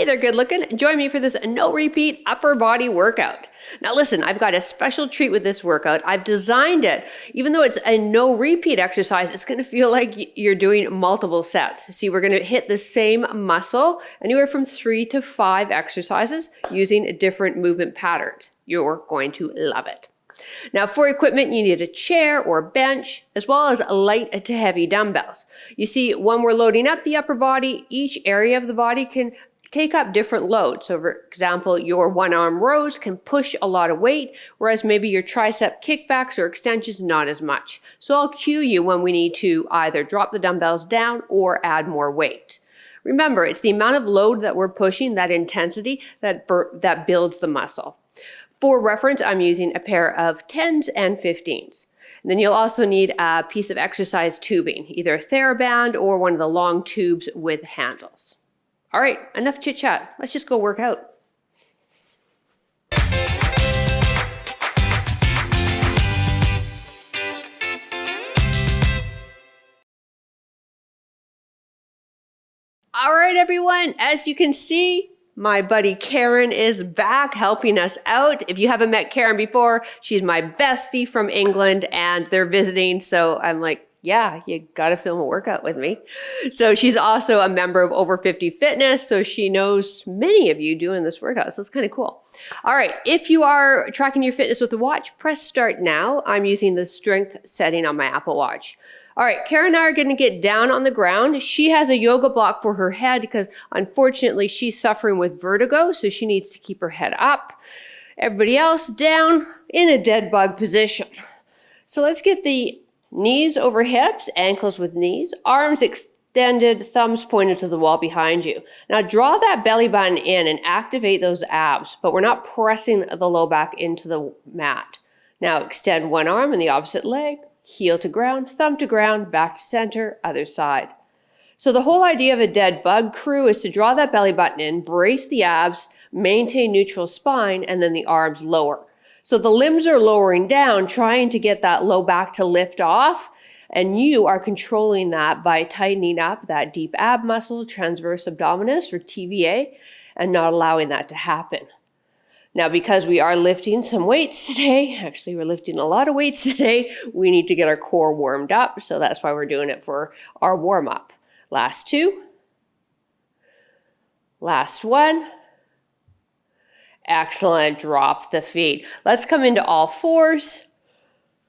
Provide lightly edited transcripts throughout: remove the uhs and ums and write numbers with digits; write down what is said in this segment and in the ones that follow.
Hey there, good looking. Join me for this no repeat upper body workout. Now listen, I've got a special treat with this workout. I've designed it, even though it's a no repeat exercise, it's gonna feel like you're doing multiple sets. See, we're gonna hit the same muscle, anywhere from 3 to 5 exercises using different movement patterns. You're going to love it. Now for equipment, you need a chair or bench, as well as light to heavy dumbbells. You see, when we're loading up the upper body, each area of the body can take up different loads. So for example, your one arm rows can push a lot of weight, whereas maybe your tricep kickbacks or extensions not as much. So I'll cue you when we need to either drop the dumbbells down or add more weight. Remember, it's the amount of load that we're pushing, that intensity, that builds the muscle. For reference, I'm using a pair of 10s and 15s. And then you'll also need a piece of exercise tubing, either a TheraBand or one of the long tubes with handles. All right, enough chit chat. Let's just go work out. All right, everyone, as you can see, my buddy Karen is back helping us out. If you haven't met Karen before, she's my bestie from England and they're visiting. So I'm like, yeah, you gotta film a workout with me. So she's also a member of Over 50 Fitness. So she knows many of you doing this workout. So it's kind of cool. All right, if you are tracking your fitness with a watch, press start now. I'm using the strength setting on my Apple Watch. All right, Karen and I are gonna get down on the ground. She has a yoga block for her head because unfortunately she's suffering with vertigo, so she needs to keep her head up. Everybody else down in a dead bug position. So let's get the knees over hips, ankles with knees, arms extended, thumbs pointed to the wall behind you. Now draw that belly button in and activate those abs, but we're not pressing the low back into the mat. Now extend one arm and the opposite leg. Heel to ground, thumb to ground, back to center, other side. So the whole idea of a dead bug crew is to draw that belly button in, brace the abs, maintain neutral spine, and then the arms lower. So the limbs are lowering down, trying to get that low back to lift off, and you are controlling that by tightening up that deep ab muscle, transverse abdominis, or TVA, and not allowing that to happen. Now, because we are lifting some weights today, actually we're lifting a lot of weights today, we need to get our core warmed up. So that's why we're doing it for our warm up. Last 2. Last 1. Excellent, drop the feet. Let's come into all fours.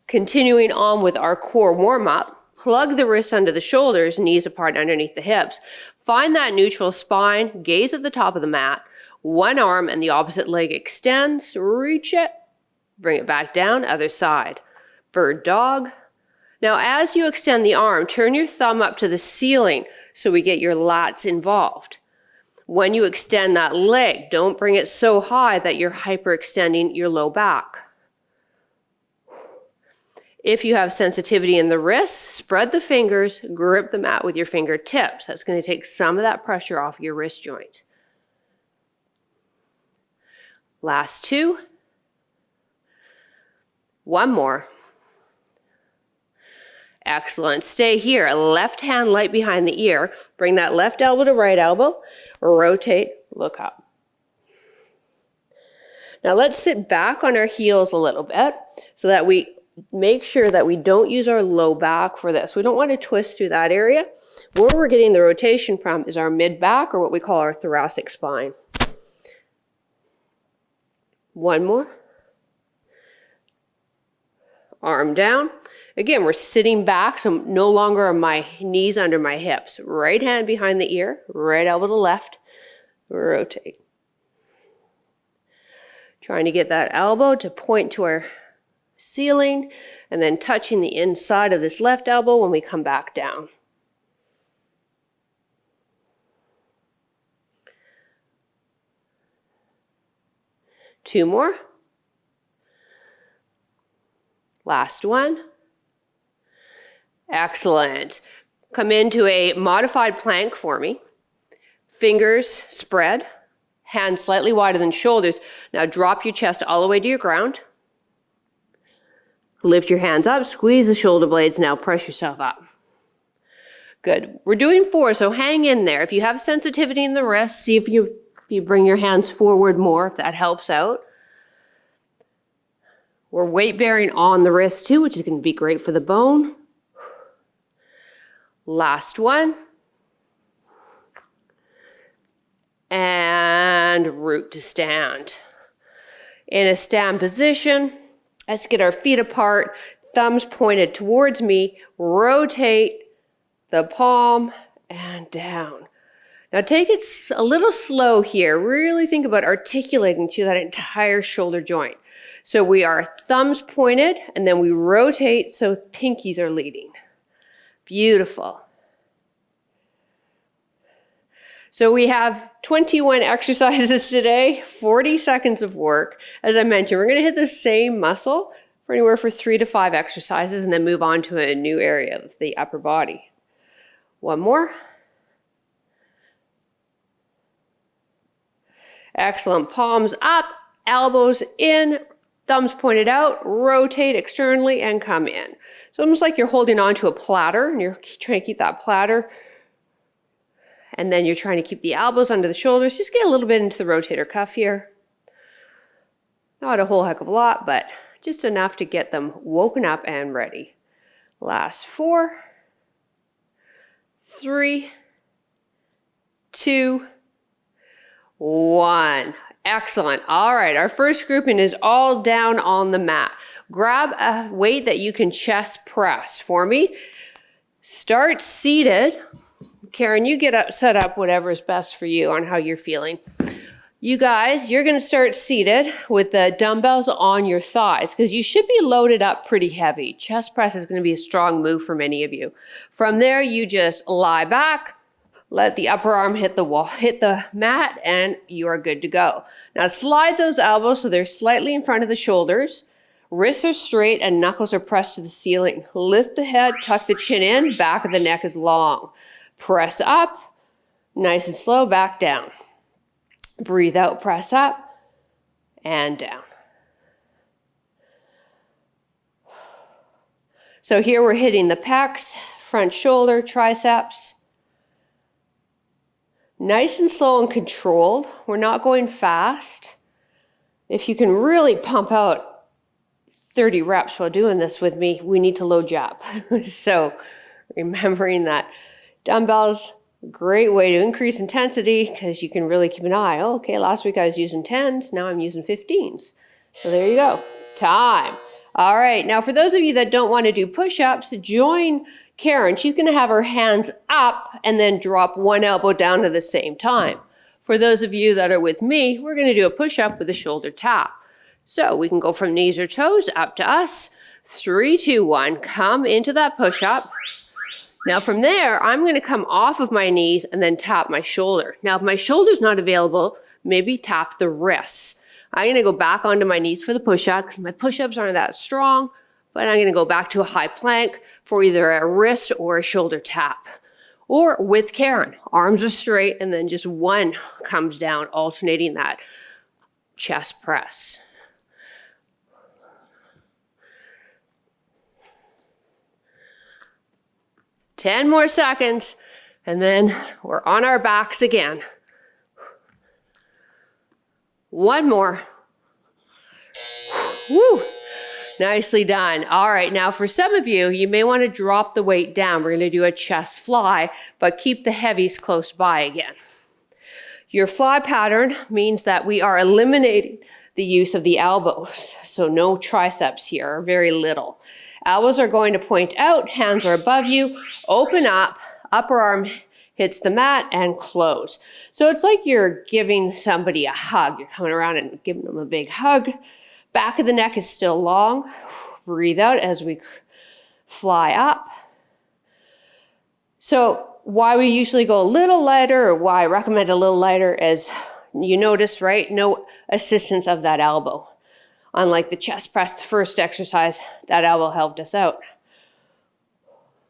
Continuing on with our core warm up, plug the wrists under the shoulders, knees apart underneath the hips. Find that neutral spine, gaze at the top of the mat. One arm and the opposite leg extends, reach it, bring it back down, other side. Bird dog. Now as you extend the arm, turn your thumb up to the ceiling so we get your lats involved. When you extend that leg, don't bring it so high that you're hyperextending your low back. If you have sensitivity in the wrists, spread the fingers, grip the mat with your fingertips. That's going to take some of that pressure off your wrist joint. Last 2. One more. Excellent. Stay here. Left hand light behind the ear. Bring that left elbow to right elbow. Rotate, look up. Now let's sit back on our heels a little bit so that we make sure that we don't use our low back for this. We don't want to twist through that area. Where we're getting the rotation from is our mid back, or what we call our thoracic spine. One more. Arm down. Again, we're sitting back, so no longer are my knees under my hips. Right hand behind the ear, right elbow to left. Rotate. Trying to get that elbow to point to our ceiling, and then touching the inside of this left elbow when we come back down. Two more. Last one. Excellent. Come into a modified plank for me. Fingers spread, hands slightly wider than shoulders. Now drop your chest all the way to your ground. Lift your hands up, squeeze the shoulder blades, now press yourself up. Good. We're doing 4, so hang in there. If you have sensitivity in the wrist, see if you You bring your hands forward more if that helps out. We're weight bearing on the wrist too, which is going to be great for the bone. Last one. And root to stand. In a stand position, let's get our feet apart, thumbs pointed towards me, rotate the palm and down. Now take it a little slow here. Really think about articulating through that entire shoulder joint. So we are thumbs pointed and then we rotate so pinkies are leading. Beautiful. So we have 21 exercises today, 40 seconds of work. As I mentioned, we're going to hit the same muscle for anywhere for 3 to 5 exercises and then move on to a new area of the upper body. One more. Excellent. Palms up, elbows in, thumbs pointed out, rotate externally and come in. So almost like you're holding on to a platter and you're trying to keep that platter. And then you're trying to keep the elbows under the shoulders. Just get a little bit into the rotator cuff here. Not a whole heck of a lot, but just enough to get them woken up and ready. Last 4, 3, 2, 1. Excellent. All right, our first grouping is all down on the mat. Grab a weight that you can chest press for me. Start seated. Karen, you get up, set up whatever is best for you on how you're feeling. You guys, you're going to start seated with the dumbbells on your thighs because you should be loaded up pretty heavy. Chest press is going to be a strong move for many of you. From there, you just lie back, let the upper arm hit the wall, hit the mat, and you are good to go. Now slide those elbows so they're slightly in front of the shoulders. Wrists are straight and knuckles are pressed to the ceiling. Lift the head, tuck the chin in, back of the neck is long. Press up, nice and slow, back down. Breathe out, press up, and down. So here we're hitting the pecs, front shoulder, triceps. Nice and slow and controlled. We're not going fast. If you can really pump out 30 reps while doing this with me, we need to load you up. So remembering that. Dumbbells, great way to increase intensity because you can really keep an eye. Oh, okay, last week I was using 10s, now I'm using 15s. So there you go. Time. All right, now for those of you that don't want to do push-ups, join Karen. She's going to have her hands up and then drop one elbow down at the same time. For those of you that are with me, we're going to do a push-up with a shoulder tap. So we can go from knees or toes up to us. 3, 2, 1. Come into that push-up. Now from there, I'm going to come off of my knees and then tap my shoulder. Now if my shoulder's not available, maybe tap the wrists. I'm going to go back onto my knees for the push-up because my push-ups aren't that strong, but I'm going to go back to a high plank for either a wrist or a shoulder tap. Or with Karen, arms are straight and then just one comes down, alternating that chest press. Ten more seconds, and then we're on our backs again. One more. Woo! Nicely done. All right, now for some of you, you may want to drop the weight down. We're going to do a chest fly, but keep the heavies close by again. Your fly pattern means that we are eliminating the use of the elbows. So no triceps here, or very little. Elbows are going to point out, hands are above you, open up, upper arm hits the mat and close. So it's like you're giving somebody a hug. You're coming around and giving them a big hug. Back of the neck is still long. Breathe out as we fly up. So why we usually go a little lighter, or why I recommend a little lighter, is you notice, right? No assistance of that elbow. Unlike the chest press, the first exercise, that elbow helped us out.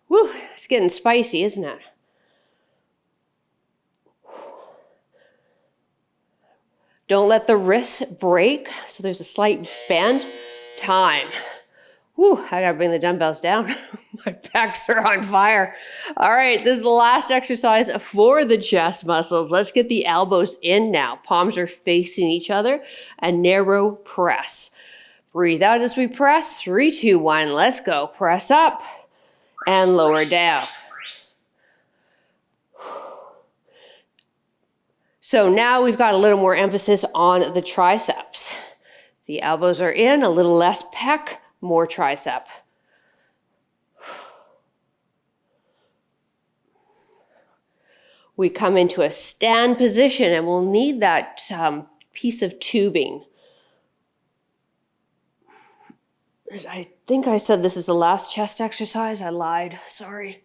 Woo, it's getting spicy, isn't it? Don't let the wrists break. So there's a slight bend. Time. Woo, I gotta bring the dumbbells down. My pecs are on fire. All right, this is the last exercise for the chest muscles. Let's get the elbows in now. Palms are facing each other. A narrow press. Breathe out as we press. 3, 2, 1. Let's go. Press up and lower down. So now we've got a little more emphasis on the triceps. The elbows are in, a little less pec, more tricep. We come into a stand position and we'll need that piece of tubing. I think I said this is the last chest exercise. I lied. Sorry.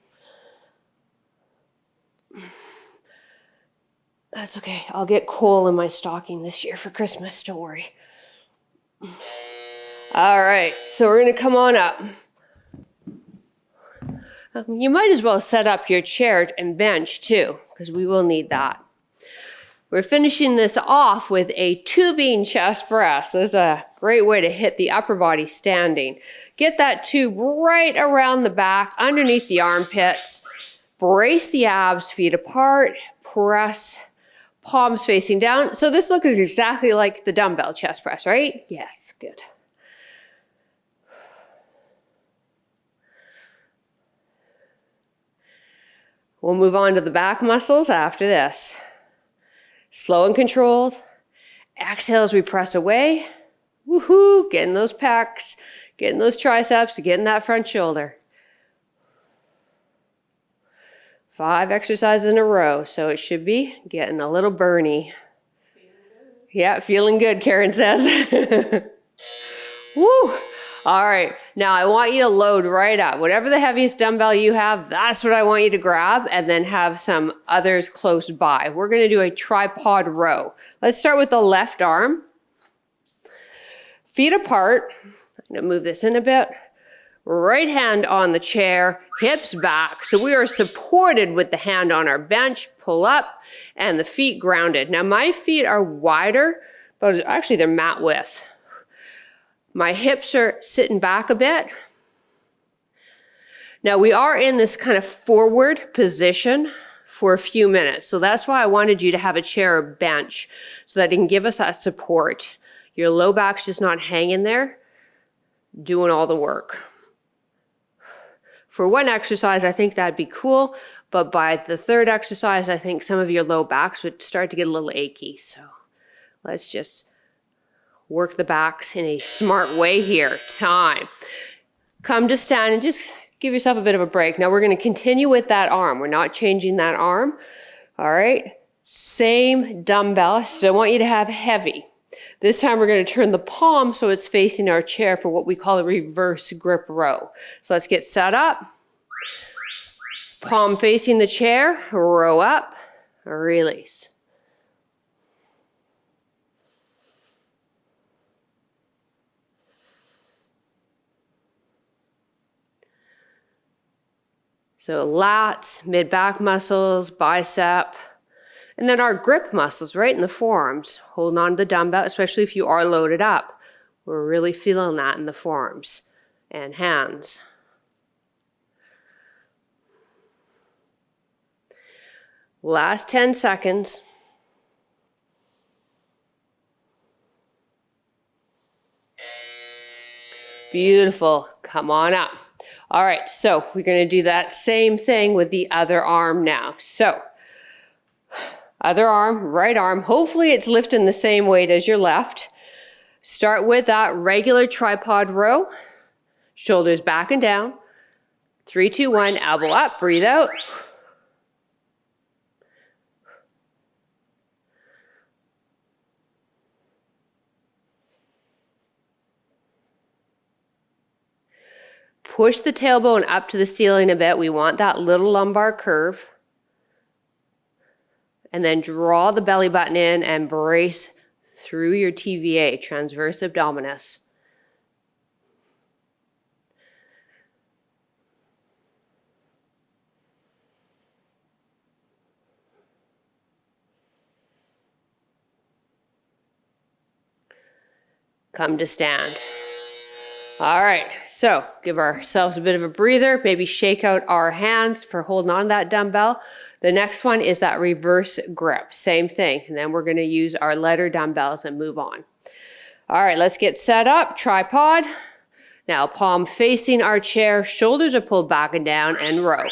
That's okay. I'll get coal in my stocking this year for Christmas. Don't worry. All right. So we're going to come on up. You might as well set up your chair and bench too, because we will need that. We're finishing this off with a tubing chest press. This is a great way to hit the upper body standing. Get that tube right around the back, underneath the armpits. Brace the abs, feet apart, press, palms facing down. So this looks exactly like the dumbbell chest press, right? Yes, good. We'll move on to the back muscles after this. Slow and controlled. Exhale as we press away. Woohoo! Getting those pecs, getting those triceps, getting that front shoulder. 5 exercises in a row, so it should be getting a little burny. Yeah, feeling good, Karen says. Woo! All right, now I want you to load right up. Whatever the heaviest dumbbell you have, that's what I want you to grab, and then have some others close by. We're gonna do a tripod row. Let's start with the left arm. Feet apart. I'm gonna move this in a bit. Right hand on the chair, hips back. So we are supported with the hand on our bench, pull up, and the feet grounded. Now my feet are wider, but actually they're mat width. My hips are sitting back a bit. Now we are in this kind of forward position for a few minutes. So that's why I wanted you to have a chair or bench so that it can give us that support. Your low back's just not hanging there, doing all the work. For one exercise, I think that'd be cool, but by the third exercise, I think some of your low backs would start to get a little achy. So let's just work the backs in a smart way here. Time. Come to stand and just give yourself a bit of a break. Now we're going to continue with that arm. We're not changing that arm. All right. Same dumbbell. So I want you to have heavy. This time we're going to turn the palm so it's facing our chair for what we call a reverse grip row. So let's get set up. Palm facing the chair, row up, release. So lats, mid-back muscles, bicep, and then our grip muscles right in the forearms, holding on to the dumbbell, especially if you are loaded up. We're really feeling that in the forearms and hands. Last 10 seconds. Beautiful. Come on up. All right, so we're going to do that same thing with the other arm now. So, other arm, right arm. Hopefully it's lifting the same weight as your left. Start with that regular tripod row. Shoulders back and down. 3, 2, 1, elbow up, breathe out. Push the tailbone up to the ceiling a bit. We want that little lumbar curve. And then draw the belly button in and brace through your TVA, transverse abdominis. Come to stand. All right, so give ourselves a bit of a breather, maybe shake out our hands for holding on to that dumbbell. The next one is that reverse grip, same thing. And then we're gonna use our lighter dumbbells and move on. All right, let's get set up, tripod. Now palm facing our chair, shoulders are pulled back and down, and row.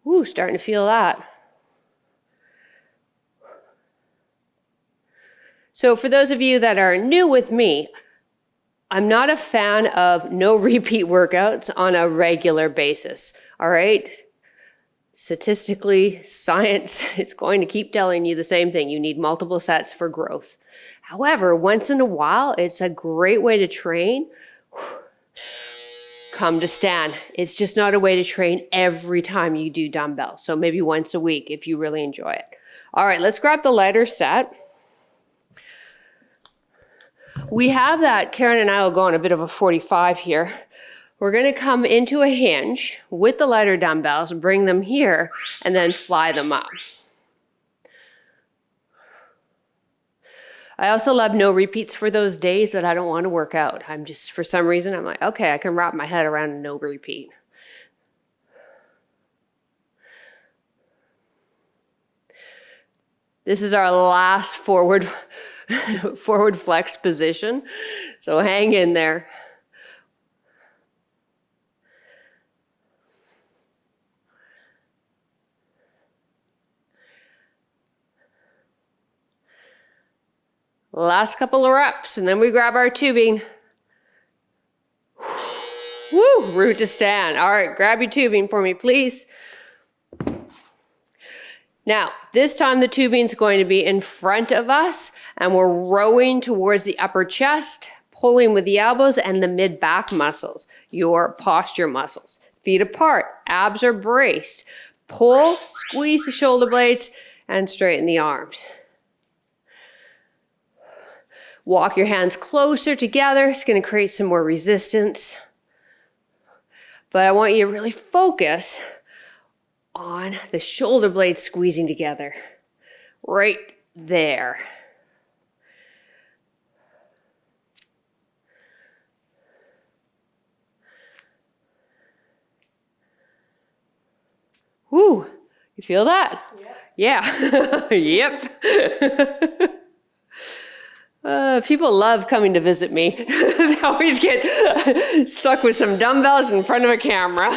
Ooh, starting to feel that. So for those of you that are new with me, I'm not a fan of no repeat workouts on a regular basis, all right? Statistically, science is going to keep telling you the same thing. You need multiple sets for growth. However, once in a while, it's a great way to train. Come to stand. It's just not a way to train every time you do dumbbells. So maybe once a week if you really enjoy it. All right, let's grab the lighter set. We have that, Karen and I will go on a bit of a 45 here. We're gonna come into a hinge with the lighter dumbbells, bring them here, and then fly them up. I also love no repeats for those days that I don't want to work out. I'm just, for some reason, I'm like, okay, I can wrap my head around a no repeat. This is our last forward flex position. So hang in there. Last couple of reps, and then we grab our tubing. Woo, root to stand. All right, grab your tubing for me, please. Now, this time the tubing is going to be in front of us, and we're rowing towards the upper chest, pulling with the elbows and the mid-back muscles, your posture muscles. Feet apart, abs are braced. Pull, squeeze the shoulder blades, and straighten the arms. Walk your hands closer together. It's going to create some more resistance. But I want you to really focus on the shoulder blades squeezing together. Right there. Woo! You feel that? Yeah. Yep. People love coming to visit me. They always get stuck with some dumbbells in front of a camera.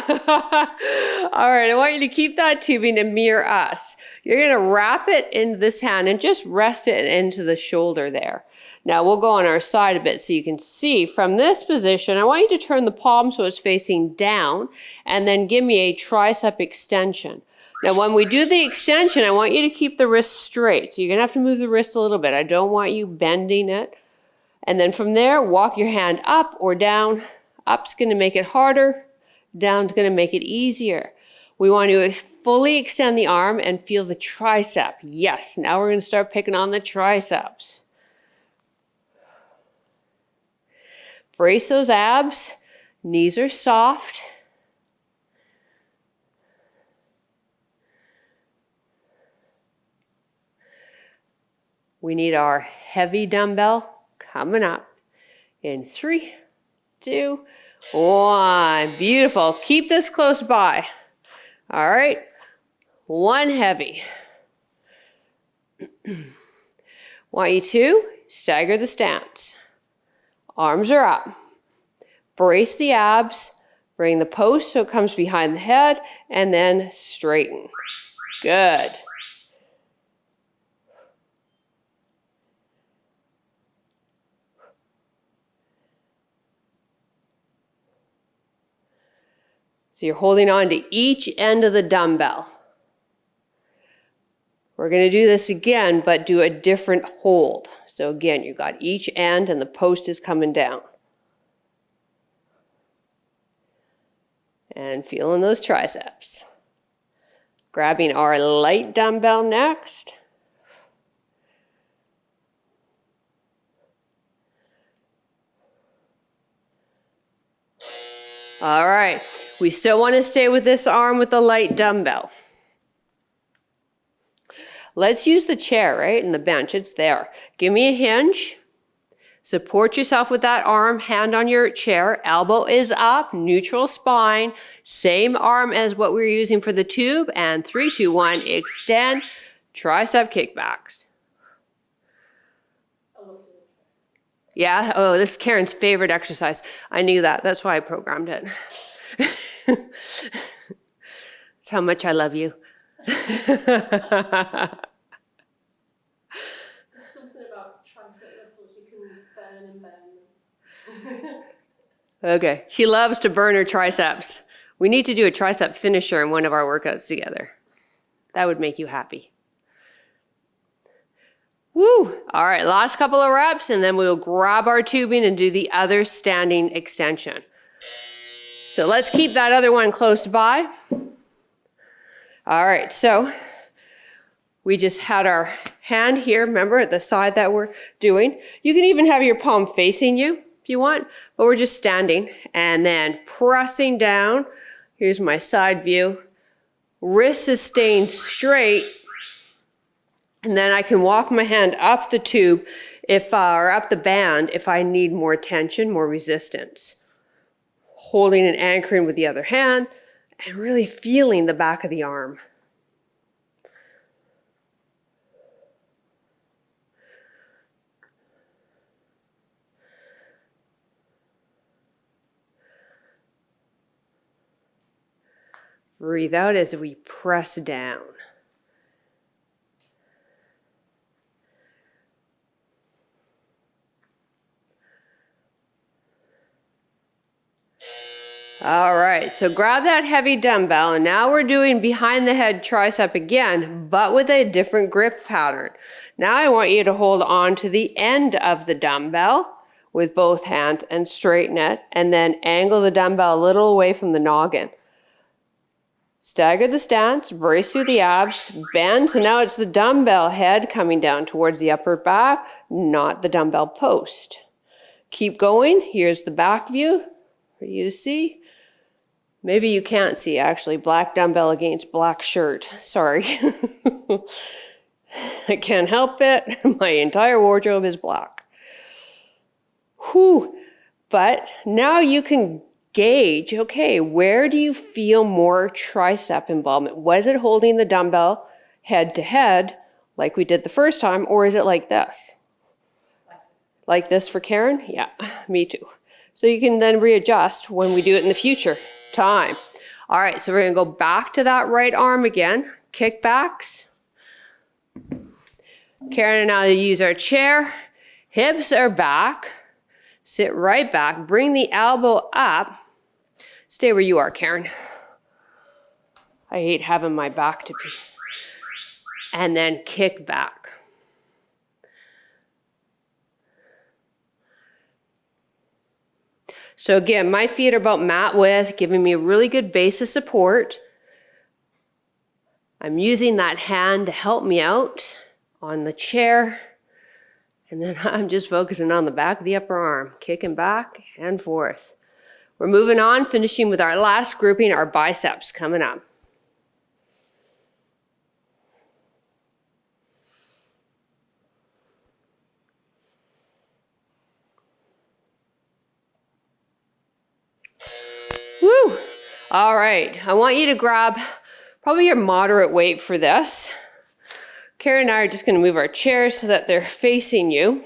All right, I want you to keep that tubing and mirror us. You're going to wrap it into this hand and just rest it into the shoulder there. Now we'll go on our side a bit so you can see from this position. I want you to turn the palm so it's facing down and then give me a tricep extension. Now, when we do the extension, I want you to keep the wrist straight. So you're gonna have to move the wrist a little bit. I don't want you bending it. And then from there, walk your hand up or down. Up's gonna make it harder. Down's gonna make it easier. We want to fully extend the arm and feel the tricep. Yes, now we're gonna start picking on the triceps. Brace those abs. Knees are soft. We need our heavy dumbbell coming up in 3, 2, 1. Beautiful. Keep this close by. All right. 1 heavy. Want you to stagger the stance. Arms are up. Brace the abs. Bring the post so it comes behind the head and then straighten. Good. So you're holding on to each end of the dumbbell. We're going to do this again, but do a different hold. So again, you've got each end and the post is coming down. And feeling those triceps. Grabbing our light dumbbell next. All right. We still want to stay with this arm with the light dumbbell. Let's use the chair, right? And the bench, it's there. Give me a hinge. Support yourself with that arm, hand on your chair, elbow is up, neutral spine, same arm as what we were using for the tube, and 3, 2, 1, extend, tricep kickbacks. Yeah, oh, this is Karen's favorite exercise. I knew that, that's why I programmed it. That's how much I love you. Okay, she loves to burn her triceps. We need to do a tricep finisher in one of our workouts together. That would make you happy. Woo! All right, last couple of reps, and then we'll grab our tubing and do the other standing extension. So let's keep that other one close by. All right, so we just had our hand here, remember, at the side that we're doing. You can even have your palm facing you if you want, but we're just standing and then pressing down. Here's my side view. Wrist is staying straight, and then I can walk my hand up the tube or up the band if I need more tension, more resistance. Holding and anchoring with the other hand and really feeling the back of the arm. Breathe out as we press down. All right, so grab that heavy dumbbell, and now we're doing behind the head tricep again, but with a different grip pattern. Now I want you to hold on to the end of the dumbbell with both hands and straighten it, and then angle the dumbbell a little away from the noggin. Stagger the stance, brace through the abs, bend, so now it's the dumbbell head coming down towards the upper back, not the dumbbell post. Keep going, here's the back view for you to see. Maybe you can't see, actually, black dumbbell against black shirt, sorry. I can't help it, my entire wardrobe is black. Whew, but now you can gauge, okay, where do you feel more tricep involvement? Was it holding the dumbbell head to head like we did the first time, or is it like this? Like this for Karen? Yeah, me too. So you can then readjust when we do it in the future time. All right, so we're gonna go back to that right arm again, kickbacks. Karen and I use our chair, hips are back. Sit right back, bring the elbow up. Stay where you are, Karen. I hate having my back to be. And then kick back. So again, my feet are about mat width, giving me a really good base of support. I'm using that hand to help me out on the chair. And then I'm just focusing on the back of the upper arm, kicking back and forth. We're moving on, finishing with our last grouping, our biceps coming up. Woo! All right, I want you to grab probably your moderate weight for this. Karen and I are just going to move our chairs so that they're facing you.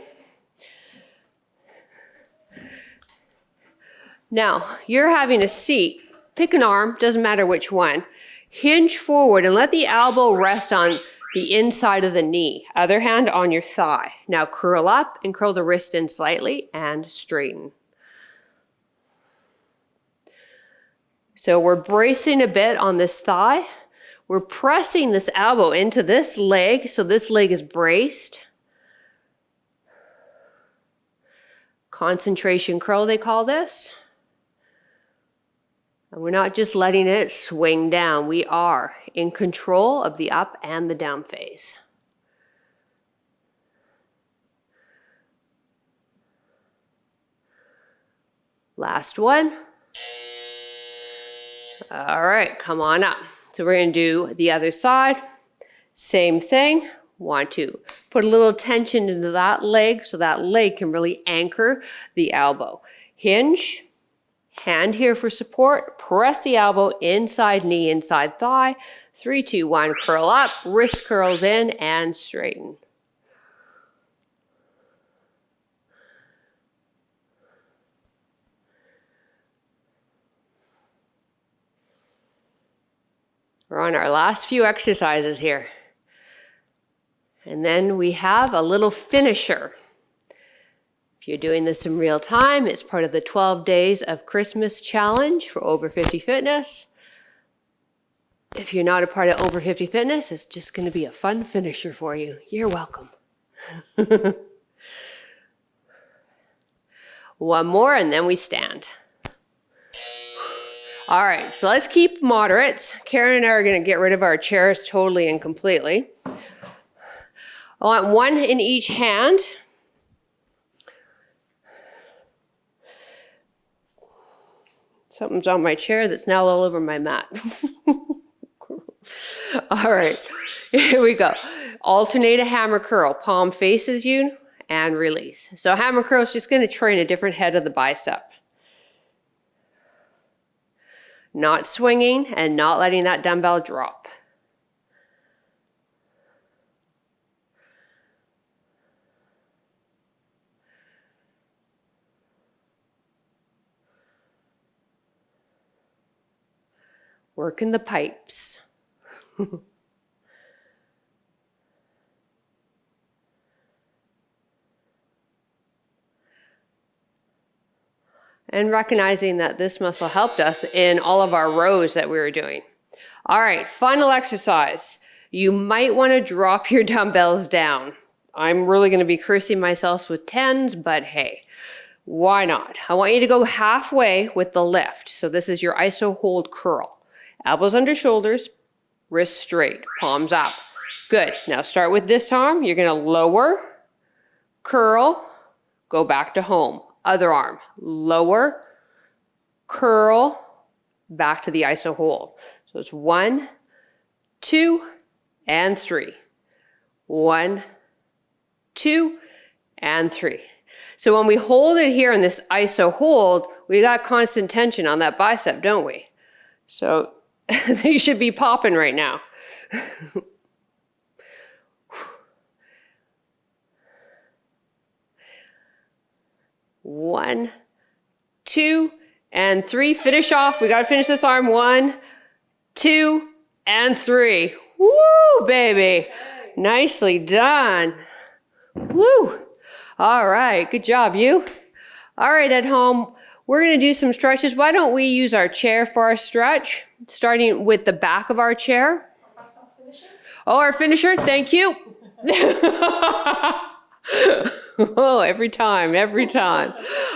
Now, you're having a seat. Pick an arm, doesn't matter which one. Hinge forward and let the elbow rest on the inside of the knee. Other hand on your thigh. Now curl up and curl the wrist in slightly and straighten. So we're bracing a bit on this thigh. We're pressing this elbow into this leg, so this leg is braced. Concentration curl, they call this. And we're not just letting it swing down. We are in control of the up and the down phase. Last one. All right, come on up. So we're gonna do the other side. Same thing. Want to put a little tension into that leg so that leg can really anchor the elbow. Hinge, hand here for support. Press the elbow inside knee, inside thigh. 3, 2, 1, curl up, wrist curls in and straighten. We're on our last few exercises here. And then we have a little finisher. If you're doing this in real time, it's part of the 12 Days of Christmas Challenge for Over 50 Fitness. If you're not a part of Over 50 Fitness, it's just going to be a fun finisher for you. You're welcome. One more and then we stand. All right, so let's keep moderates. Karen and I are going to get rid of our chairs totally and completely. I want one in each hand. Something's on my chair that's now all over my mat. All right, here we go. Alternate a hammer curl. Palm faces you and release. So hammer curl is just going to train a different head of the bicep. Not swinging and not letting that dumbbell drop. Working the pipes. And recognizing that this muscle helped us in all of our rows that we were doing. All right, final exercise. You might want to drop your dumbbells down. I'm really going to be cursing myself with 10s, but hey, why not? I want you to go halfway with the lift. So this is your iso hold curl. Elbows under shoulders, wrists straight, palms up. Good. Now start with this arm. You're going to lower, curl, go back to home. Other arm, lower, curl, back to the iso hold. So it's 1, 2, and 3. 1, 2, and 3. So when we hold it here in this iso hold, we got constant tension on that bicep, don't we? So they should be popping right now. 1, 2, and 3. Finish off. We got to finish this arm. 1, 2, and 3. Woo, baby. Nicely done. Woo. All right. Good job, you. All right, at home, we're going to do some stretches. Why don't we use our chair for our stretch, starting with the back of our chair. That's our finisher? Oh, our finisher. Thank you. Oh, every time.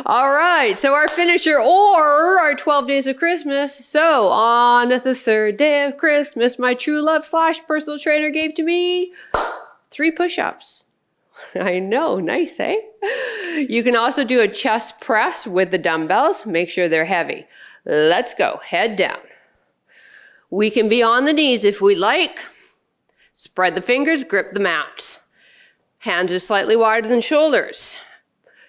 All right, so our finisher or our 12 days of Christmas. So on the 3rd day of Christmas, my true love / personal trainer gave to me 3 push-ups. I know, nice, eh? You can also do a chest press with the dumbbells. Make sure they're heavy. Let's go, head down. We can be on the knees if we like. Spread the fingers, grip the mat. Hands are slightly wider than shoulders.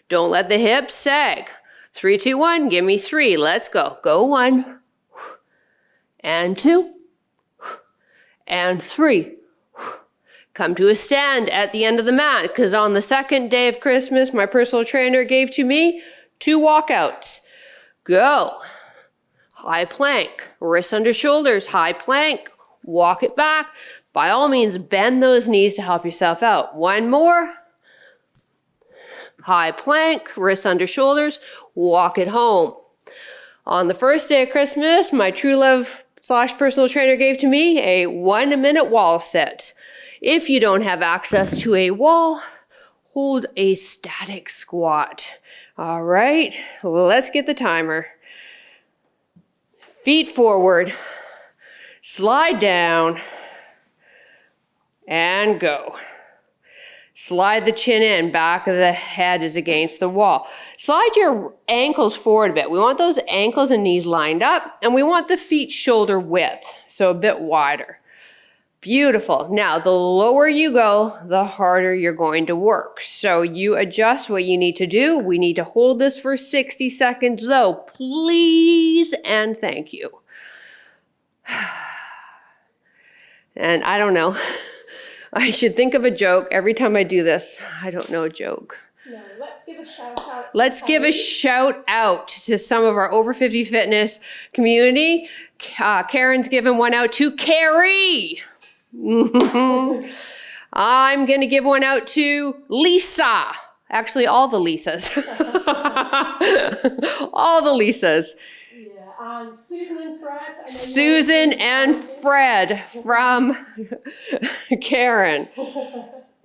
Don't let the hips sag. 3, 2, 1, give me 3. Let's go. Go 1, and 2, and 3. Come to a stand at the end of the mat, because on the 2nd day of Christmas, my personal trainer gave to me 2 walkouts. Go. High plank, wrists under shoulders, high plank, walk it back. By all means, bend those knees to help yourself out. 1 more. High plank, wrists under shoulders, walk it home. On the 1st day of Christmas, my true love / personal trainer gave to me a 1-minute wall sit. If you don't have access to a wall, hold a static squat. All right, let's get the timer. Feet forward, slide down, and go. Slide the chin in, back of the head is against the wall. Slide your ankles forward a bit. We want those ankles and knees lined up, and we want the feet shoulder width, so a bit wider. Beautiful. Now, the lower you go, the harder you're going to work. So you adjust what you need to do. We need to hold this for 60 seconds though. Please and thank you. And I don't know. I should think of a joke every time I do this. I don't know a joke. No, let's give a shout out. Let's give a shout out to some of our over 50 fitness community. Karen's giving one out to Carrie. I'm going to give one out to Lisa. Actually, all the Lisas. All the Lisas. Yeah, and Susan and Fred. Susan and Fred from Karen.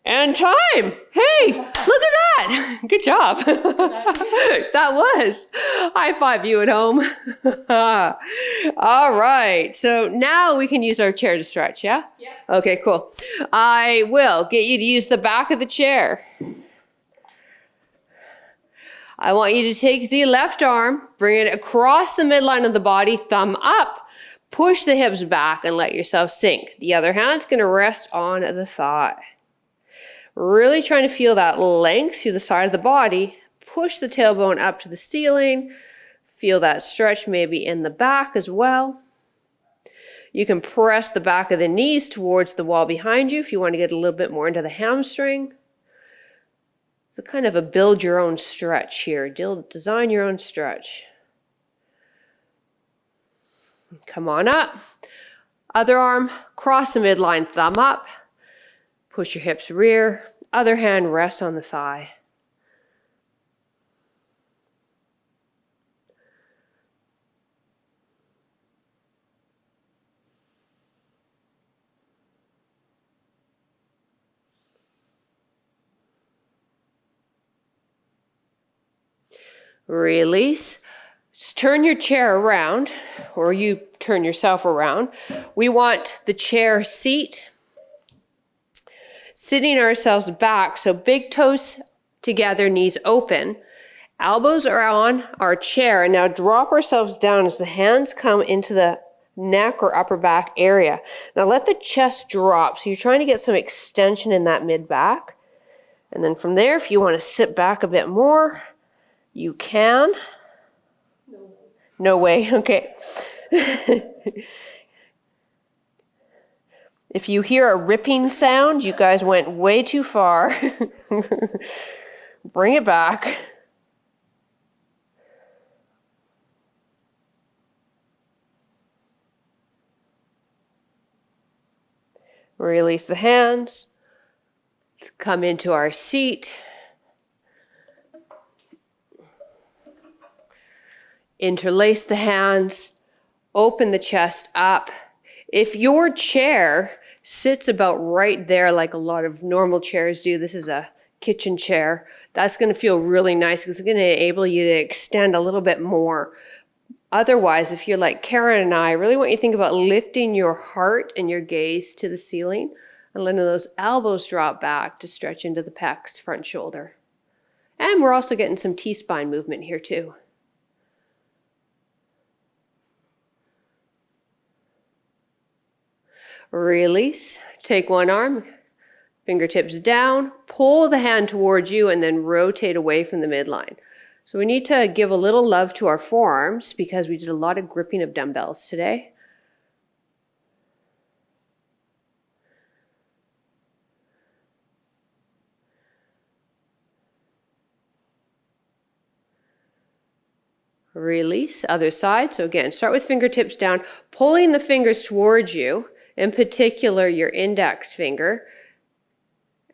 And time. Hey, look at that. Good job. That was. High five you at home. All right. So now we can use our chair to stretch, yeah? Yeah. Okay, cool. I will get you to use the back of the chair. I want you to take the left arm, bring it across the midline of the body, thumb up, push the hips back and let yourself sink. The other hand's going to rest on the thigh. Really trying to feel that length through the side of the body. Push the tailbone up to the ceiling. Feel that stretch maybe in the back as well. You can press the back of the knees towards the wall behind you if you want to get a little bit more into the hamstring. It's a kind of a build your own stretch here. Design your own stretch. Come on up. Other arm, cross the midline, thumb up. Push your hips rear. Other hand rests on the thigh. Release. Just turn your chair around, or you turn yourself around. We want the chair seat. Sitting ourselves back, so big toes together, knees open. Elbows are on our chair. And now drop ourselves down as the hands come into the neck or upper back area. Now let the chest drop. So you're trying to get some extension in that mid-back. And then from there, if you want to sit back a bit more, you can. No way. Okay. If you hear a ripping sound, you guys went way too far. Bring it back. Release the hands. Come into our seat. Interlace the hands. Open the chest up. If your chair sits about right there like a lot of normal chairs do, this is a kitchen chair, that's going to feel really nice because it's going to enable you to extend a little bit more. Otherwise, if you're like Karen and I really want you to think about lifting your heart and your gaze to the ceiling and letting those elbows drop back to stretch into the pecs, front shoulder. And we're also getting some T-spine movement here too. Release. Take one arm, fingertips down, pull the hand towards you, and then rotate away from the midline. So we need to give a little love to our forearms because we did a lot of gripping of dumbbells today. Release, other side. So again, start with fingertips down, pulling the fingers towards you. In particular, your index finger,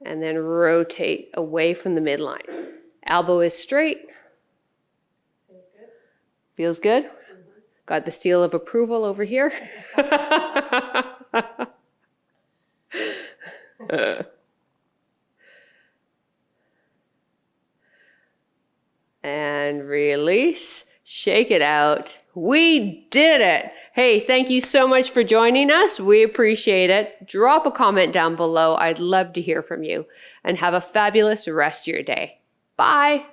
and then rotate away from the midline. Elbow is straight. Feels good. Feels good? Mm-hmm. Got the seal of approval over here. And release. Shake it out. We did it. Hey, thank you so much for joining us. We appreciate it. Drop a comment down below. I'd love to hear from you. And have a fabulous rest of your day. Bye.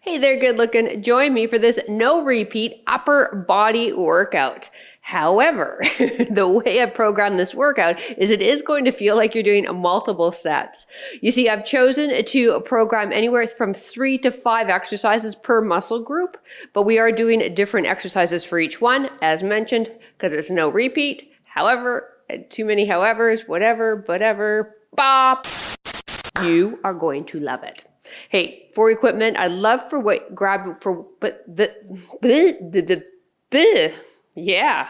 Hey there, good looking. Join me for this no repeat upper body workout. However, the way I program this workout is it is going to feel like you're doing multiple sets. You see, I've chosen to program anywhere from 3 to 5 exercises per muscle group, but we are doing different exercises for each one, as mentioned, because it's no repeat. However, too many howevers, whatever, bop. You are going to love it. Hey, for equipment, I'd love for what grab for, but yeah,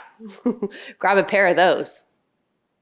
grab a pair of those.